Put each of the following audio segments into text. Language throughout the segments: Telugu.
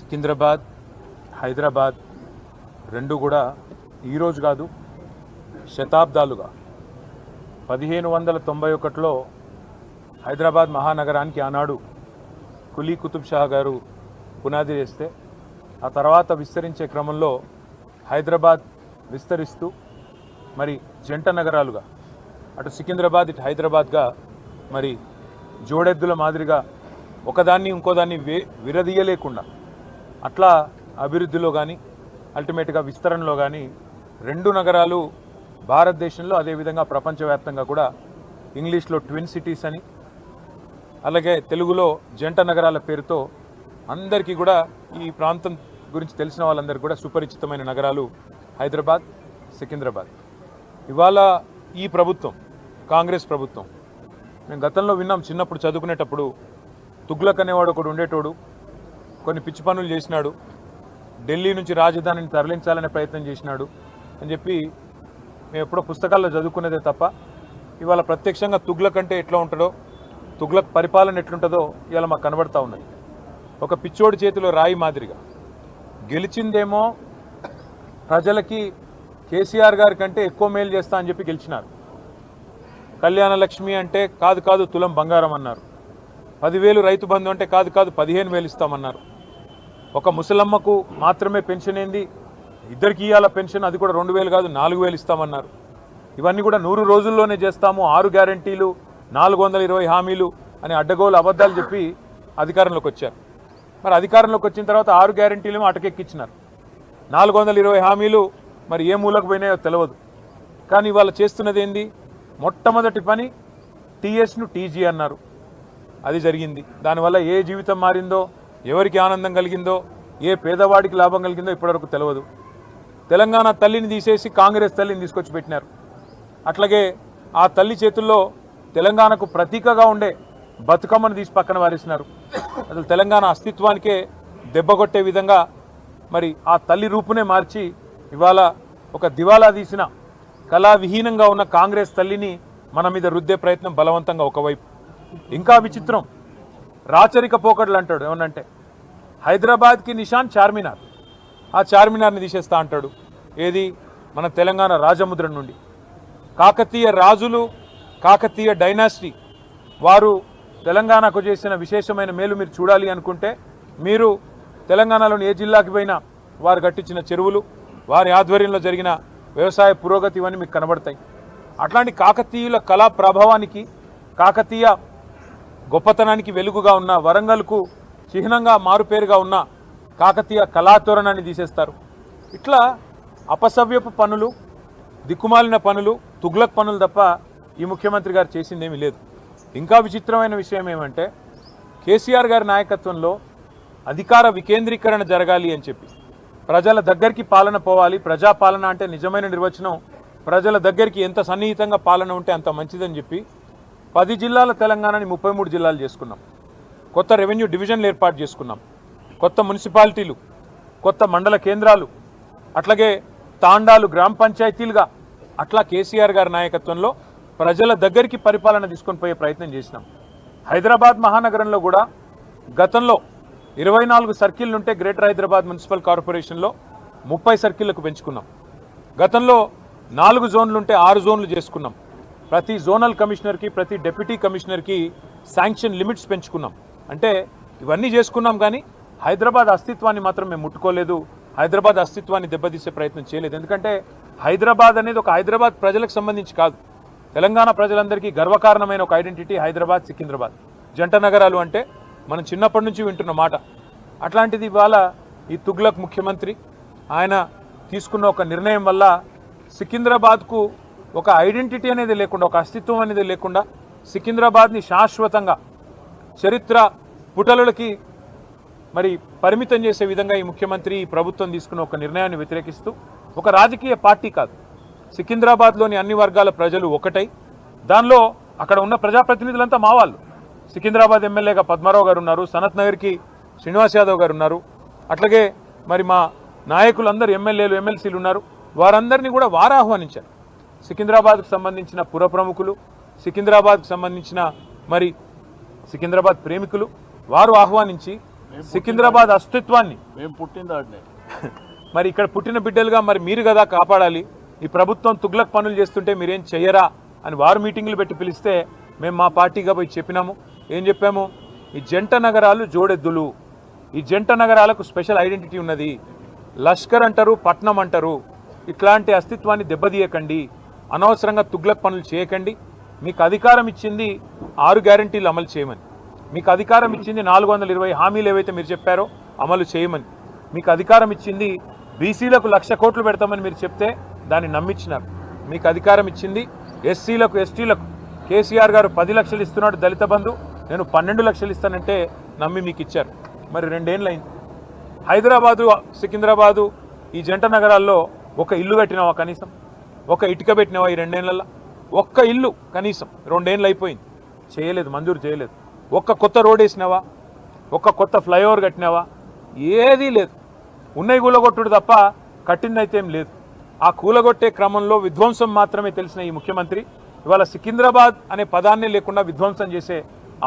సికింద్రాబాద్ హైదరాబాద్ రెండు కూడా ఈరోజు కాదు శతాబ్దాలుగా 1591లో హైదరాబాద్ మహానగరానికి ఆనాడు కులీ కుతుబ్ షా గారు పునాది వేస్తే ఆ తర్వాత విస్తరించే క్రమంలో హైదరాబాద్ విస్తరిస్తూ మరి జంట నగరాలుగా అటు సికింద్రాబాద్ ఇటు హైదరాబాద్గా మరి జోడెద్దుల మాదిరిగా ఒకదాన్ని ఇంకోదాన్ని విరదీయలేకుండా అట్లా అభివృద్ధిలో కానీ అల్టిమేట్గా విస్తరణలో కానీ రెండు నగరాలు భారతదేశంలో అదేవిధంగా ప్రపంచవ్యాప్తంగా కూడా ఇంగ్లీష్లో ట్విన్ సిటీస్ అని అలాగే తెలుగులో జంట నగరాల పేరుతో అందరికీ కూడా ఈ ప్రాంతం గురించి తెలిసిన వాళ్ళందరికీ కూడా సుపరిచితమైన నగరాలు హైదరాబాద్ సికింద్రాబాద్. ఇవాళ ఈ ప్రభుత్వం కాంగ్రెస్ ప్రభుత్వం మేము గతంలో విన్నాం, చిన్నప్పుడు చదువుకునేటప్పుడు తుగ్లక్ అనేవాడు ఒకడు ఉండేటోడు, కొన్ని పిచ్చి పనులు చేసినాడు, ఢిల్లీ నుంచి రాజధానిని తరలించాలనే ప్రయత్నం చేసినాడు అని చెప్పి మేము ఎప్పుడో పుస్తకాల్లో చదువుకునేదే తప్ప ఇవాళ ప్రత్యక్షంగా తుగ్లక్ అంటే ఎట్లా ఉంటుందో, తుగ్లక్ పరిపాలన ఎట్లుంటుందో ఇవాళ మాకు కనబడతా ఉన్నది. ఒక పిచ్చోడి చేతిలో రాయి మాదిరిగా గెలిచిందేమో ప్రజలకి కేసీఆర్ గారి కంటే ఎక్కువ మేలు చేస్తా అని చెప్పి గెలిచినారు. కళ్యాణ లక్ష్మి అంటే కాదు కాదు తులం బంగారం అన్నారు. 10,000 రైతు బంధు అంటే కాదు కాదు 15,000 ఇస్తామన్నారు. ఒక ముసలమ్మకు మాత్రమే పెన్షన్ ఏంది, ఇద్దరికి ఇవ్వాల పెన్షన్, అది కూడా 2,000 కాదు 4,000 ఇస్తామన్నారు. ఇవన్నీ కూడా 100 రోజుల్లోనే చేస్తాము, 6 గ్యారంటీలు 420 హామీలు అని అడ్డగోలు అబద్ధాలు చెప్పి అధికారంలోకి వచ్చారు. మరి అధికారంలోకి వచ్చిన తర్వాత 6 గ్యారంటీలు అటకెక్కించినారు. 420 హామీలు మరి ఏ మూలకు పోయినాయో తెలియదు. కానీ ఇవాళ చేస్తున్నది ఏంది, మొట్టమొదటి పని టీఎస్ను టీజీ అన్నారు, అది జరిగింది. దానివల్ల ఏ జీవితం మారిందో, ఎవరికి ఆనందం కలిగిందో, ఏ పేదవాడికి లాభం కలిగిందో ఇప్పటివరకు తెలియదు. తెలంగాణ తల్లిని తీసేసి కాంగ్రెస్ తల్లిని తీసుకొచ్చి పెట్టినారు. అట్లాగే ఆ తల్లి చేతుల్లో తెలంగాణకు ప్రతీకగా ఉండే బతుకమ్మను తీసి పక్కన వారేసినారు. అసలు తెలంగాణ అస్తిత్వానికే దెబ్బకొట్టే విధంగా మరి ఆ తల్లి రూపునే మార్చి ఇవాళ ఒక దివాలా తీసిన కళావిహీనంగా ఉన్న కాంగ్రెస్ తల్లిని మన మీద రుద్దే ప్రయత్నం బలవంతంగా ఒకవైపు. ఇంకా విచిత్రం, రాచరిక పోకడలు అంటాడు. ఏమన్నంటే హైదరాబాద్కి నిషాన్ చార్మినార్, ఆ చార్మినార్ని తీసేస్తా అంటాడు. ఏది, మన తెలంగాణ రాజముద్ర నుండి. కాకతీయ రాజులు, కాకతీయ డైనాసిటీ వారు తెలంగాణకు చేసిన విశేషమైన మేలు మీరు చూడాలి అనుకుంటే మీరు తెలంగాణలోని ఏ జిల్లాకి పోయినా వారు కట్టించిన చెరువులు, వారి ఆధ్వర్యంలో జరిగిన వ్యవసాయ పురోగతి ఇవన్నీ మీకు కనబడతాయి. అట్లాంటి కాకతీయుల కళా ప్రభావానికి, కాకతీయ గొప్పతనానికి వెలుగుగా ఉన్న వరంగల్కు చిహ్నంగా మారుపేరుగా ఉన్న కాకతీయ కళాతోరణాన్ని తీసేస్తారు. ఇట్లా అపసవ్యపు పనులు, దిక్కుమాలిన పనులు, తుగ్లక్ పనులు తప్ప ఈ ముఖ్యమంత్రి గారు చేసిందేమీ లేదు. ఇంకా విచిత్రమైన విషయం ఏమంటే కేసీఆర్ గారి నాయకత్వంలో అధికార వికేంద్రీకరణ జరగాలి అని చెప్పి, ప్రజల దగ్గరికి పాలన పోవాలి, ప్రజాపాలన అంటే నిజమైన నిర్వచనం ప్రజల దగ్గరికి ఎంత సన్నిహితంగా పాలన ఉంటే అంత మంచిదని చెప్పి 10 జిల్లాల తెలంగాణని 33 జిల్లాలు చేసుకున్నాం. కొత్త రెవెన్యూ డివిజన్లు ఏర్పాటు చేసుకున్నాం, కొత్త మున్సిపాలిటీలు, కొత్త మండల కేంద్రాలు, అట్లాగే తాండాలు గ్రామ పంచాయతీలుగా అట్లా కేసీఆర్ గారి నాయకత్వంలో ప్రజల దగ్గరికి పరిపాలన తీసుకొని పోయే ప్రయత్నం చేసినాం. హైదరాబాద్ మహానగరంలో కూడా గతంలో 24 సర్కిల్ ఉంటే గ్రేటర్ హైదరాబాద్ మున్సిపల్ కార్పొరేషన్లో 30 సర్కిళ్లకు పెంచుకున్నాం. గతంలో 4 జోన్లు ఉంటే 6 జోన్లు చేసుకున్నాం. ప్రతి జోనల్ కమిషనర్కి, ప్రతి డెప్యూటీ కమిషనర్కి శాంక్షన్ లిమిట్స్ పెంచుకున్నాం. అంటే ఇవన్నీ చేసుకున్నాం, కానీ హైదరాబాద్ అస్తిత్వాన్ని మాత్రం మేము ముట్టుకోలేదు, హైదరాబాద్ అస్తిత్వాన్ని దెబ్బతీసే ప్రయత్నం చేయలేదు. ఎందుకంటే హైదరాబాద్ అనేది ఒక హైదరాబాద్ ప్రజలకు సంబంధించి కాదు, తెలంగాణ ప్రజలందరికీ గర్వకారణమైన ఒక ఐడెంటిటీ హైదరాబాద్ సికింద్రాబాద్ జంట నగరాలు అంటే మనం చిన్నప్పటి నుంచి వింటున్న మాట. అట్లాంటిది ఇవాళ ఈ తుగ్లక్ ముఖ్యమంత్రి ఆయన తీసుకున్న ఒక నిర్ణయం వల్ల సికింద్రాబాద్కు ఒక ఐడెంటిటీ అనేది లేకుండా, ఒక అస్తిత్వం అనేది లేకుండా సికింద్రాబాద్ని శాశ్వతంగా చరిత్ర పుటలకి మరి పరిమితం చేసే విధంగా ఈ ముఖ్యమంత్రి, ఈ ప్రభుత్వం తీసుకున్న ఒక నిర్ణయాన్ని వ్యతిరేకిస్తూ, ఒక రాజకీయ పార్టీ కాదు, సికింద్రాబాద్లోని అన్ని వర్గాల ప్రజలు ఒకటై, దానిలో అక్కడ ఉన్న ప్రజాప్రతినిధులంతా మా వాళ్ళు. సికింద్రాబాద్ ఎమ్మెల్యేగా పద్మారావు గారు ఉన్నారు, సనత్ నగర్కి శ్రీనివాస్ యాదవ్ గారు ఉన్నారు, అట్లాగే మరి మా నాయకులందరూ ఎమ్మెల్యేలు, ఎమ్మెల్సీలు ఉన్నారు. వారందరినీ కూడా వారు ఆహ్వానించారు. సికింద్రాబాద్కు సంబంధించిన పుర ప్రముఖులు, సికింద్రాబాద్కు సంబంధించిన మరి సికింద్రాబాద్ ప్రేమికులు వారు ఆహ్వానించి సికింద్రాబాద్ అస్తిత్వాన్ని మేము పుట్టిందాడినే మరి ఇక్కడ పుట్టిన బిడ్డలుగా మరి మీరు కదా కాపాడాలి. ఈ ప్రభుత్వం తుగ్లక్ పనులు చేస్తుంటే మీరేం చెయ్యరా అని వారు మీటింగులు పెట్టి పిలిస్తే మేము మా పార్టీగా పోయి చెప్పినాము. ఏం చెప్పాము? ఈ జంట నగరాలు జోడెద్దులు, ఈ జంట నగరాలకు స్పెషల్ ఐడెంటిటీ ఉన్నది. లష్కర్ అంటారు, పట్నం అంటారు. ఇట్లాంటి అస్తిత్వాన్ని దెబ్బతీయకండి, అనవసరంగా తుగ్లక్ పనులు చేయకండి. మీకు అధికారం ఇచ్చింది 6 గ్యారంటీలు అమలు చేయమని, మీకు అధికారం ఇచ్చింది 420 హామీలు ఏవైతే మీరు చెప్పారో అమలు చేయమని, మీకు అధికారం ఇచ్చింది బీసీలకు 1,00,000 కోట్లు పెడతామని మీరు చెప్తే దాన్ని నమ్మించినారు. మీకు అధికారం ఇచ్చింది ఎస్సీలకు ఎస్టీలకు కేసీఆర్ గారు 10 లక్షలు ఇస్తున్నాడు దళిత బంధు, నేను 12 లక్షలు ఇస్తానంటే నమ్మి మీకు ఇచ్చారు. మరి 2 ఏళ్ళు అయింది. హైదరాబాదు సికింద్రాబాదు ఈ జంట నగరాల్లో ఒక ఇల్లు కట్టినావా? కనీసం ఒక ఇటుక పెట్టినావా? ఈ 2 ఏళ్లలో ఒక్క ఇల్లు కనీసం 2 ఏళ్ళు అయిపోయింది, చేయలేదు, మంజూరు చేయలేదు. ఒక్క కొత్త రోడ్ వేసినావా? ఒక్క కొత్త ఫ్లైఓవర్ కట్టినావా? ఏదీ లేదు. ఉన్నవి కూలగొట్టుడు తప్ప కట్టిందైతే ఏం లేదు. ఆ కూలగొట్టే క్రమంలో విధ్వంసం మాత్రమే తెలిసిన ఈ ముఖ్యమంత్రి ఇవాళ సికింద్రాబాద్ అనే పదాన్నే లేకుండా విధ్వంసం చేసే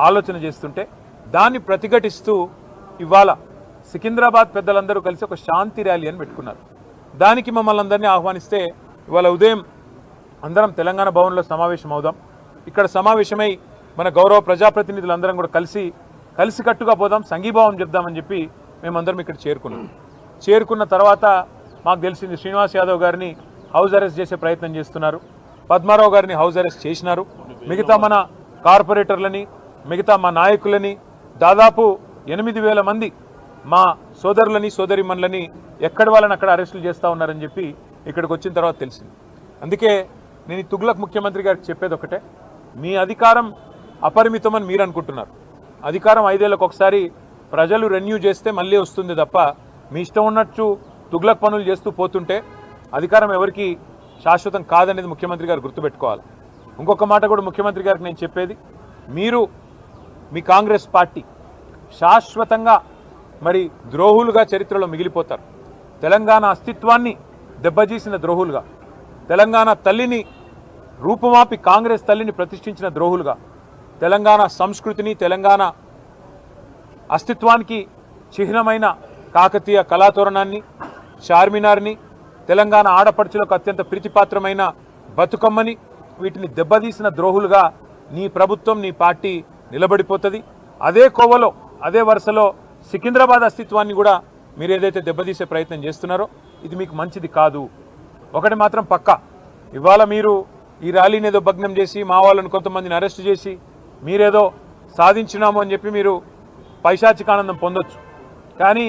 ఆలోచన చేస్తుంటే దాన్ని ప్రతిఘటిస్తూ ఇవాళ సికింద్రాబాద్ పెద్దలందరూ కలిసి ఒక శాంతి ర్యాలీ అని పెట్టుకున్నారు. దానికి మమ్మల్ని అందరినీ ఆహ్వానిస్తే ఇవాళ ఉదయం అందరం తెలంగాణ భవన్లో సమావేశం అవుదాం, ఇక్కడ సమావేశమై మన గౌరవ ప్రజాప్రతినిధులందరం కూడా కలిసికట్టుగా పోదాం, సంఘీభావం చెప్దామని చెప్పి మేమందరం ఇక్కడ చేరుకున్న తర్వాత మాకు తెలిసింది శ్రీనివాస్ యాదవ్ గారిని హౌస్ అరెస్ట్ చేసే ప్రయత్నం చేస్తున్నారు, పద్మారావు గారిని హౌస్ అరెస్ట్ చేసినారు, మిగతా మన కార్పొరేటర్లని మిగతా మా నాయకులని దాదాపు 8,000 మంది మా సోదరులని సోదరిమణులని ఎక్కడి వాళ్ళని అక్కడ అరెస్టులు చేస్తూ ఉన్నారని చెప్పి ఇక్కడికి వచ్చిన తర్వాత తెలిసింది. అందుకే నేను ఈ తుగ్లక్ ముఖ్యమంత్రి గారికి చెప్పేది ఒకటే, మీ అధికారం అపరిమితమని మీరు అనుకుంటున్నారు. అధికారం 5 ఏళ్లకు ఒకసారి ప్రజలు రెన్యూ చేస్తే మళ్ళీ వస్తుంది తప్ప మీ ఇష్టం ఉన్నట్టు తుగ్లక్ పనులు చేస్తూ పోతుంటే అధికారం ఎవరికి శాశ్వతం కాదనేది ముఖ్యమంత్రి గారు గుర్తుపెట్టుకోవాలి. ఇంకొక మాట కూడా ముఖ్యమంత్రి గారికి నేను చెప్పేది, మీరు మీ కాంగ్రెస్ పార్టీ శాశ్వతంగా మరి ద్రోహులుగా చరిత్రలో మిగిలిపోతారు. తెలంగాణ అస్తిత్వాన్ని దెబ్బతీసిన ద్రోహులుగా, తెలంగాణ తల్లిని రూపుమాపి కాంగ్రెస్ తల్లిని ప్రతిష్ఠించిన ద్రోహులుగా, తెలంగాణ సంస్కృతిని తెలంగాణ అస్తిత్వానికి చిహ్నమైన కాకతీయ కళాతోరణాన్ని చార్మినార్ని తెలంగాణ ఆడపడుచులకు అత్యంత ప్రీతిపాత్రమైన బతుకమ్మని వీటిని దెబ్బతీసిన ద్రోహులుగా నీ ప్రభుత్వం నీ పార్టీ నిలబడిపోతుంది. అదే కోవలో అదే వరుసలో సికింద్రాబాద్ అస్తిత్వాన్ని కూడా మీరు ఏదైతే దెబ్బతీసే ప్రయత్నం చేస్తున్నారో ఇది మీకు మంచిది కాదు. ఒకటి మాత్రం పక్కా, ఇవాళ మీరు ఈ ర్యాలీని ఏదో భగ్నం చేసి మా వాళ్ళని కొంతమందిని అరెస్ట్ చేసి మీరేదో సాధించినాము అని చెప్పి మీరు పైశాచికానందం పొందొచ్చు, కానీ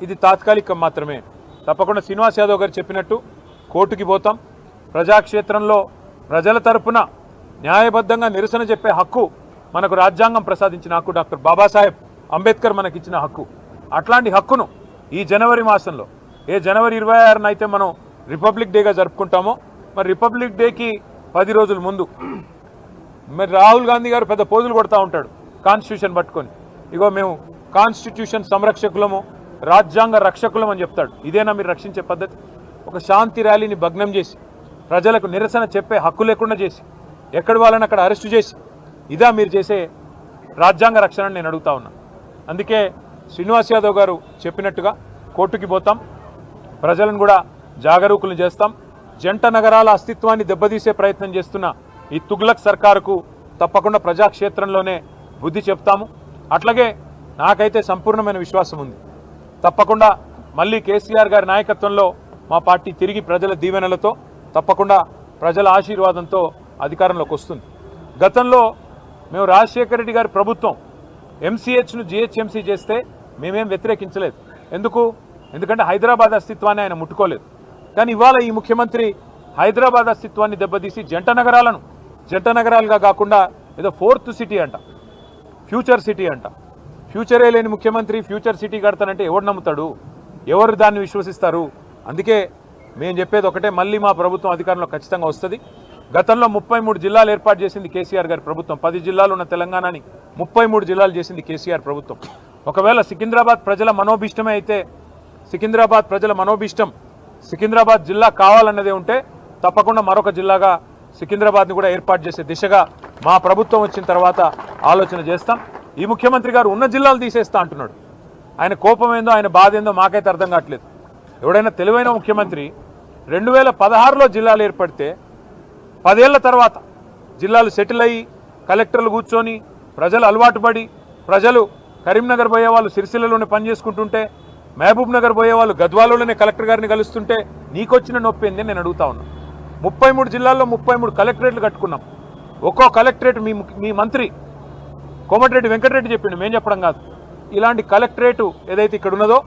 ఇది తాత్కాలికం మాత్రమే. తప్పకుండా శ్రీనివాస్ యాదవ్ గారు చెప్పినట్టు కోర్టుకి పోతాం. ప్రజాక్షేత్రంలో ప్రజల తరపున న్యాయబద్ధంగా నిరసన చెప్పే హక్కు మనకు రాజ్యాంగం ప్రసాదించిన హక్కు, డాక్టర్ బాబాసాహెబ్ అంబేద్కర్ మనకిచ్చిన హక్కు. అట్లాంటి హక్కును ఈ జనవరి మాసంలో ఏ జనవరి 26న అయితే మనం రిపబ్లిక్ డేగా జరుపుకుంటామో మరి రిపబ్లిక్ డేకి 10 రోజుల ముందు మరి రాహుల్ గాంధీ గారు పెద్ద పోజులు కొడతా ఉంటాడు కాన్స్టిట్యూషన్ పట్టుకొని, ఇగో మేము కాన్స్టిట్యూషన్ సంరక్షకులము రాజ్యాంగ రక్షకులం అని చెప్తాడు. ఇదేనా మీరు రక్షించే పద్ధతి? ఒక శాంతి ర్యాలీని భగ్నం చేసి ప్రజలకు నిరసన చెప్పే హక్కు లేకుండా చేసి ఎక్కడి వాళ్ళని అక్కడ అరెస్టు చేసి ఇదా మీరు చేసే రాజ్యాంగ రక్షణ నేను అడుగుతా ఉన్నా. అందుకే శ్రీనివాస్ యాదవ్ గారు చెప్పినట్టుగా కోర్టుకి పోతాం, ప్రజలను కూడా జాగరూకులు చేస్తాం. జంట నగరాల అస్తిత్వాన్ని దెబ్బతీసే ప్రయత్నం చేస్తున్న ఈ తుగ్లక్ సర్కారుకు తప్పకుండా ప్రజాక్షేత్రంలోనే బుద్ధి చెప్తాము. అట్లాగే నాకైతే సంపూర్ణమైన విశ్వాసం ఉంది, తప్పకుండా మళ్ళీ కేసీఆర్ గారి నాయకత్వంలో మా పార్టీ తిరిగి ప్రజల దీవెనలతో తప్పకుండా ప్రజల ఆశీర్వాదంతో అధికారంలోకి వస్తుంది. గతంలో మేము రాజశేఖర రెడ్డి గారి ప్రభుత్వం ఎంసీహెచ్ను జిహెచ్ఎంసీ చేస్తే మేమేం వ్యతిరేకించలేదు. ఎందుకంటే హైదరాబాద్ అస్తిత్వాన్ని ఆయన ముట్టుకోలేదు. కానీ ఇవాళ ఈ ముఖ్యమంత్రి హైదరాబాద్ అస్తిత్వాన్ని దెబ్బతీసి జంట నగరాలను జంట నగరాలుగా కాకుండా ఏదో 4th సిటీ అంట, ఫ్యూచర్ సిటీ అంట. ఫ్యూచరే లేని ముఖ్యమంత్రి ఫ్యూచర్ సిటీ కడతానంటే ఎవరు నమ్ముతాడు? ఎవరు దాన్ని విశ్వసిస్తారు? అందుకే మేము చెప్పేది ఒకటే, మళ్ళీ మా ప్రభుత్వం అధికారంలో ఖచ్చితంగా వస్తుంది. గతంలో 33 జిల్లాలు ఏర్పాటు చేసింది కేసీఆర్ గారి ప్రభుత్వం. 10 జిల్లాలు ఉన్న తెలంగాణని 33 జిల్లాలు చేసింది కేసీఆర్ ప్రభుత్వం. ఒకవేళ సికింద్రాబాద్ ప్రజల మనోభిష్టమే అయితే, సికింద్రాబాద్ ప్రజల మనోభిష్టం సికింద్రాబాద్ జిల్లా కావాలన్నదే ఉంటే తప్పకుండా మరొక జిల్లాగా సికింద్రాబాద్ని కూడా ఏర్పాటు చేసే దిశగా మా ప్రభుత్వం వచ్చిన తర్వాత ఆలోచన చేస్తాం. ఈ ముఖ్యమంత్రి గారు ఉన్న జిల్లాలు తీసేస్తా అంటున్నాడు. ఆయన కోపం ఏందో ఆయన బాధ ఏందో మాకైతే అర్థం కావట్లేదు. ఎవడైనా తెలివైన ముఖ్యమంత్రి 2016లో జిల్లాలు ఏర్పడితే 10 ఏళ్ల తర్వాత జిల్లాలు సెటిల్ అయ్యి కలెక్టర్లు కూర్చొని ప్రజలు అలవాటు పడి ప్రజలు కరీంనగర్ పోయే వాళ్ళు సిరిసిల్లలోనే పనిచేసుకుంటుంటే మహబూబ్ నగర్ పోయే వాళ్ళు గద్వాలలోనే కలెక్టర్ గారిని కలుస్తుంటే నీకొచ్చిన నొప్పి ఏంది నేను అడుగుతా ఉన్నా. 33 జిల్లాల్లో 33 కలెక్టరేట్లు కట్టుకున్నాం. ఒక్కో కలెక్టరేట్ మీ మంత్రి కోమటిరెడ్డి వెంకటరెడ్డి చెప్పిండు, మేము చెప్పడం కాదు. ఇలాంటి కలెక్టరేటు ఏదైతే ఇక్కడ ఉన్నదో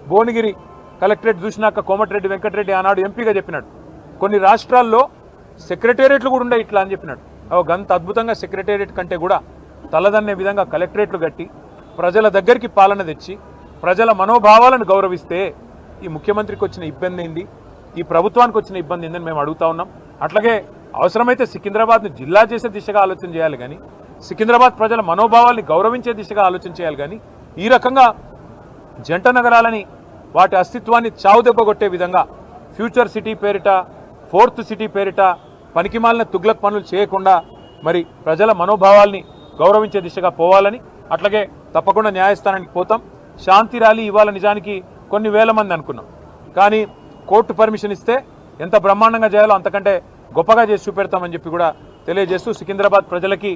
భువనగిరి కలెక్టరేట్ చూసినాక కోమటిరెడ్డి వెంకటరెడ్డి ఆనాడు ఎంపీగా చెప్పినాడు కొన్ని రాష్ట్రాల్లో సెక్రటేరియట్లు కూడా ఉండే ఇట్లా అని చెప్పినాడు. గంత అద్భుతంగా సెక్రటేరియట్ కంటే కూడా తలదన్నే విధంగా కలెక్టరేట్లు కట్టి ప్రజల దగ్గరికి పాలన తెచ్చి ప్రజల మనోభావాలను గౌరవిస్తే ఈ ముఖ్యమంత్రికి వచ్చిన ఇబ్బంది ఏంది, ఈ ప్రభుత్వానికి వచ్చిన ఇబ్బంది ఏందని మేము అడుగుతా ఉన్నాం. అట్లాగే అవసరమైతే సికింద్రాబాద్ని జిల్లా చేసే దిశగా ఆలోచన చేయాలి కానీ సికింద్రాబాద్ ప్రజల మనోభావాల్ని గౌరవించే దిశగా ఆలోచన చేయాలి కానీ ఈ రకంగా జంట నగరాలని వాటి అస్తిత్వాన్ని చావుదెబ్బ కొట్టే విధంగా ఫ్యూచర్ సిటీ పేరిట 4th సిటీ పేరిట పనికిమాలిన తుగ్లక్ పనులు చేయకుండా మరి ప్రజల మనోభావాల్ని గౌరవించే దిశగా పోవాలని అట్లాగే తప్పకుండా న్యాయస్థానానికి పోతాం. శాంతి ర్యాలీ ఇవాళ నిజానికి కొన్ని వేల మంది అనుకున్నాం కానీ కోర్టు పర్మిషన్ ఇస్తే ఎంత బ్రహ్మాండంగా చేయాలో అంతకంటే గొప్పగా చేసి చూపెడతామని చెప్పి కూడా తెలియజేస్తూ సికింద్రాబాద్ ప్రజలకి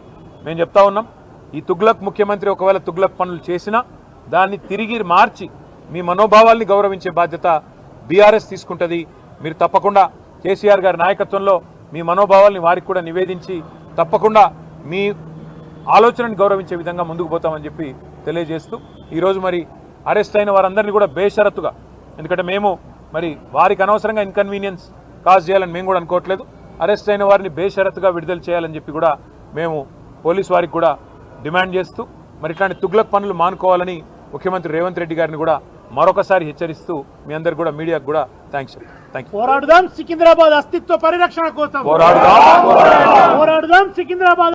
మేము చెప్తా ఉన్నాం, ఈ తుగ్లక్ ముఖ్యమంత్రి ఒకవేళ తుగ్లక్ పనులు చేసినా దాన్ని తిరిగి మార్చి మీ మనోభావాల్ని గౌరవించే బాధ్యత బీఆర్ఎస్ తీసుకుంటుంది. మీరు తప్పకుండా కేసీఆర్ గారి నాయకత్వంలో మీ మనోభావాల్ని వారికి కూడా నివేదించి తప్పకుండా మీ ఆలోచనని గౌరవించే విధంగా ముందుకు పోతామని చెప్పి తెలియజేస్తూ ఈరోజు మరి అరెస్ట్ అయిన వారందరినీ కూడా బేషరతుగా, ఎందుకంటే మేము మరి వారికి అనవసరంగా ఇన్కన్వీనియన్స్ కాజ్ చేయాలని మేము కూడా అనుకోవట్లేదు, అరెస్ట్ అయిన వారిని బేషరతుగా విడుదల చేయాలని చెప్పి కూడా మేము పోలీసు వారికి కూడా డిమాండ్ చేస్తూ మరి ఇట్లాంటి తుగ్లక్ పనులు మానుకోవాలని ముఖ్యమంత్రి రేవంత్ రెడ్డి గారిని కూడా మరొకసారి హెచ్చరిస్తూ మీ అందరు కూడా మీడియాకు కూడా థ్యాంక్స్. పోరాడుదాం సికింద్రాబాద్ అస్తిత్వ పరిరక్షణ కోసం, పోరాడుదాం పోరాడుదాం సికింద్రాబాద్